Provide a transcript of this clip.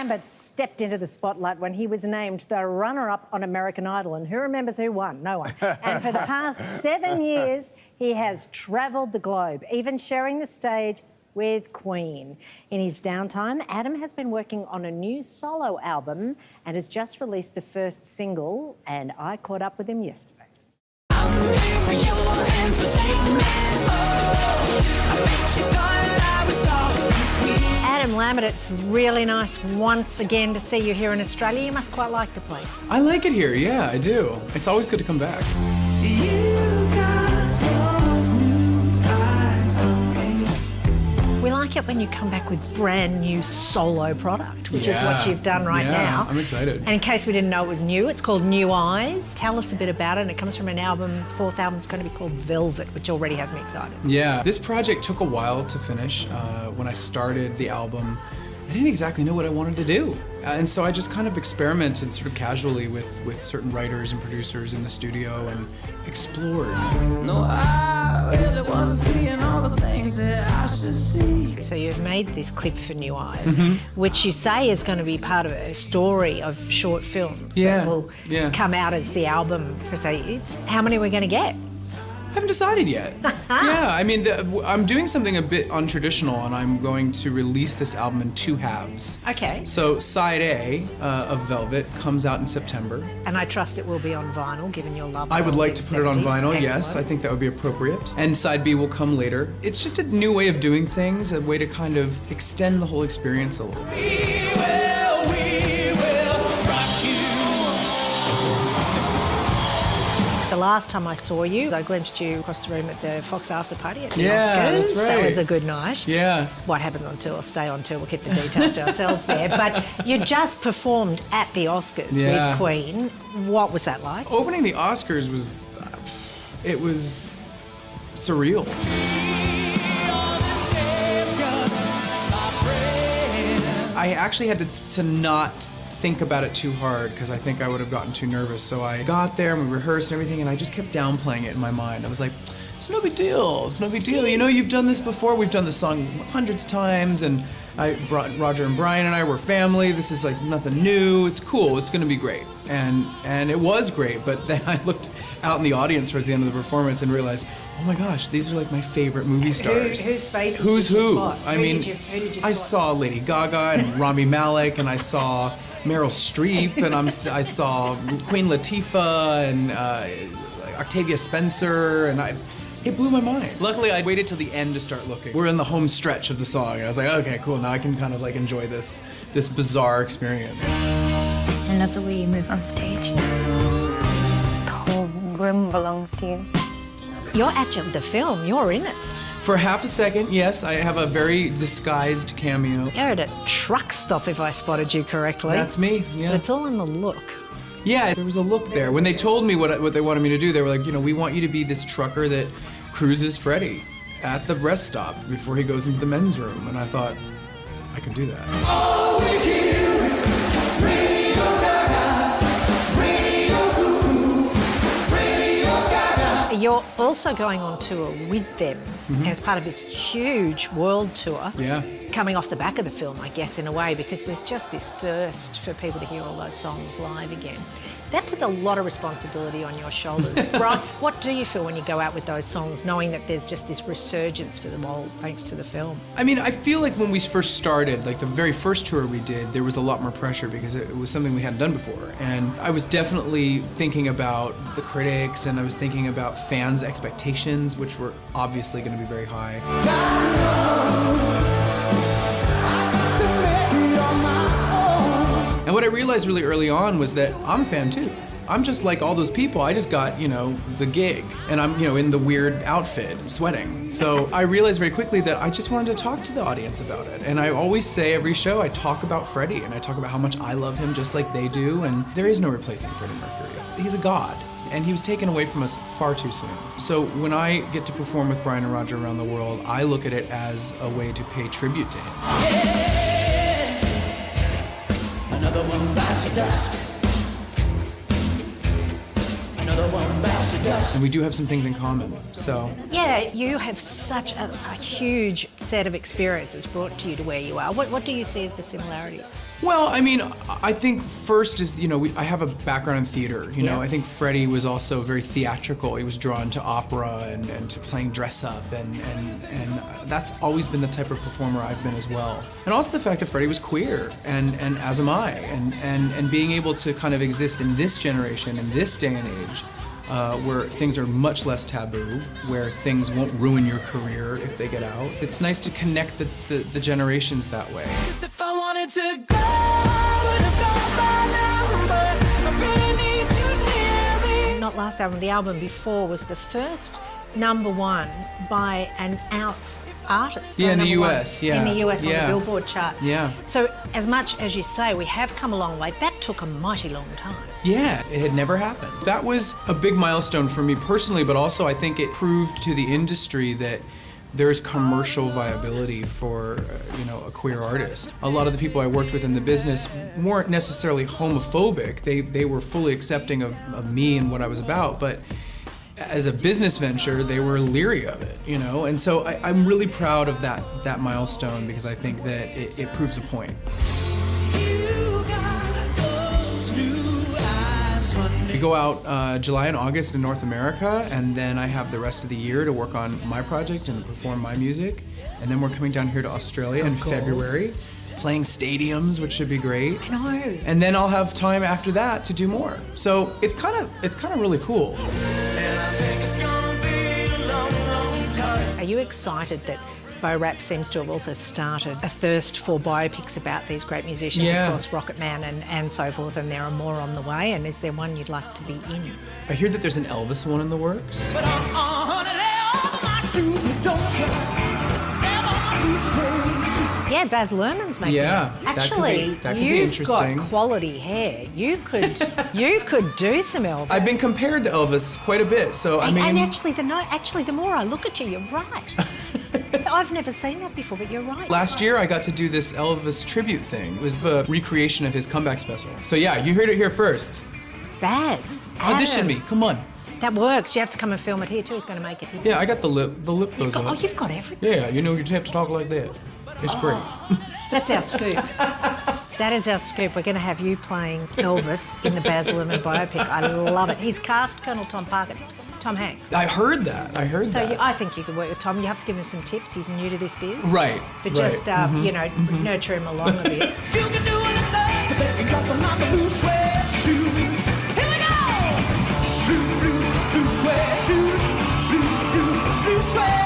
Lambert stepped into the spotlight when he was named the runner-up on American Idol. And who remembers who won? No one. And for the past 7 years, he has travelled the globe, even sharing the stage with Queen. In his downtime, Adam has been working on a new solo album and has just released the first single, and I caught up with him yesterday. Adam Lambert, it's really nice once again to see you here in Australia. You must quite like the place. I like it here, yeah, I do. It's always good to come back. We like it when you come back with brand new solo product, which is what you've done right now. I'm excited. And in case we didn't know it was new, it's called New Eyes. Tell us a bit about it. And it comes from an album, fourth album's going to be called Velvet, which already has me excited. Yeah, this project took a while to finish. When I started the album, I didn't exactly know what I wanted to do. And so I just kind of experimented sort of casually with certain writers and producers in the studio and explored. No, I really wasn't seeing all the things that I should see. So you've made this clip for New Eyes, which you say is going to be part of a story of short films that will come out as the album proceeds. How many are we going to get? I haven't decided yet. Yeah, I mean, I'm doing something a bit untraditional, and I'm going to release this album in 2 halves. Okay. So side A of Velvet comes out in September. And I trust it will be on vinyl, given your love. I would like to put it on vinyl, yes. Excellent. I think that would be appropriate. And side B will come later. It's just a new way of doing things, a way to kind of extend the whole experience a little bit. We will rock you. The last time I saw you, I glimpsed you across the room at the Fox after party at the Oscars. That's right. That was a good night. Yeah. What happened on tour, stay on tour, we'll keep the details to ourselves there. But you just performed at the Oscars with Queen. What was that like? Opening the Oscars was, it was surreal. I actually had to not think about it too hard because I think I would have gotten too nervous. So I got there and we rehearsed and everything, and I just kept downplaying it in my mind. I was like, it's no big deal, it's no big deal. You know, you've done this before, we've done this song hundreds of times, and I brought Roger and Brian and I were family. This is like nothing new, it's cool, it's gonna be great. And it was great, but then I looked out in the audience towards the end of the performance and realized, oh my gosh, these are like my favorite movie stars. Whose faces Who's did you who? spot? I Who mean, did you I spot? saw Lady Gaga and Rami Malek, and I saw Meryl Streep, and I saw Queen Latifah and Octavia Spencer, and it blew my mind. Luckily, I waited till the end to start looking. We're in the home stretch of the song, and I was like, okay, cool, now I can kind of like enjoy this bizarre experience. I love the way you move on stage. The whole room belongs to you. You're actually the film, you're in it. For half a second, yes, I have a very disguised cameo. You're at a truck stop, if I spotted you correctly. That's me, yeah. But it's all in the look. Yeah, there was a look there. When they told me what they wanted me to do, they were like, you know, we want you to be this trucker that cruises Freddie at the rest stop before he goes into the men's room. And I thought, I can do that. All we hear is Radio Gaga, Radio Gaga. You're also going on tour with them as part of this huge world tour. Yeah. Coming off the back of the film, I guess, in a way, because there's just this thirst for people to hear all those songs live again. That puts a lot of responsibility on your shoulders. Right? What do you feel when you go out with those songs, knowing that there's just this resurgence for them all thanks to the film? I mean, I feel like when we first started, like the very first tour we did, there was a lot more pressure because it was something we hadn't done before. And I was definitely thinking about the critics, and I was thinking about fans' expectations, which were obviously going to be very high. And what I realized really early on was that I'm a fan too. I'm just like all those people. I just got, you know, the gig, and I'm, you know, in the weird outfit, sweating. So I realized very quickly that I just wanted to talk to the audience about it. And I always say every show, I talk about Freddie, and I talk about how much I love him just like they do, and there is no replacing Freddie Mercury. He's a god, and he was taken away from us far too soon. So when I get to perform with Brian and Roger around the world, I look at it as a way to pay tribute to him. Yeah. Another one bites the dust. Another one bites the And we do have some things in common, so. Yeah, you have such a huge set of experiences brought to you to where you are. What do you see as the similarities? Well, I mean, I think first is, I have a background in theater, you know. I think Freddie was also very theatrical. He was drawn to opera and to playing dress up, and that's always been the type of performer I've been as well. And also the fact that Freddie was queer, and as am I, and being able to kind of exist in this generation, in this day and age, where things are much less taboo, where things won't ruin your career if they get out. It's nice to connect the generations that way. If I wanted to go, I would have gone by now, but I really need you near me. Not last album, the album before was the first #1 by an out artist. Yeah, in the #1 US, yeah. In the US on Yeah. the Billboard chart. Yeah. So as much as you say we have come a long way, that took a mighty long time. Yeah, it had never happened. That was a big milestone for me personally, but also I think it proved to the industry that there's commercial viability for, a queer artist. A lot of the people I worked with in the business weren't necessarily homophobic. They were fully accepting of me and what I was about, but as a business venture, they were leery of it, And so I'm really proud of that milestone because I think that it proves a point. We go out July and August in North America, and then I have the rest of the year to work on my project and perform my music. And then we're coming down here to Australia in February, playing stadiums, which should be great. I know. And then I'll have time after that to do more. So it's kind of really cool. And I think it's gonna be a long, long time. Are you excited that Bo Rap seems to have also started a thirst for biopics about these great musicians, Yeah. of course, Rocket Man and so forth, and there are more on the way, and is there one you'd like to be in? I hear that there's an Elvis one in the works. But honey, lay off my shoes, don't you step on my blue suede shoes. Yeah, Baz Luhrmann's making Yeah, it. that could Actually, be you've interesting. got quality hair. You could do some Elvis. I've been compared to Elvis quite a bit, so I mean. And actually, the more I look at you, you're right. I've never seen that before, but you're right. Last year, I got to do this Elvis tribute thing. It was the recreation of his comeback special. So yeah, you heard it here first. Baz. Audition Adam. me, come on. That works. You have to come and film it here too. He's going to make it here. Yeah, I got the lip goes up. You've got everything. Yeah, you don't have to talk like that. It's great. That's our scoop. That is our scoop. We're going to have you playing Elvis in the Baz Luhrmann biopic. I love it. He's cast Colonel Tom Hanks. I heard that. So that. I think you could work with Tom. You have to give him some tips. He's new to this biz. Right. But right. just, nurture him along a bit. You can do anything, but they can drop them on the blue suede shoes. Here we go! Blue suede shoes. Blue suede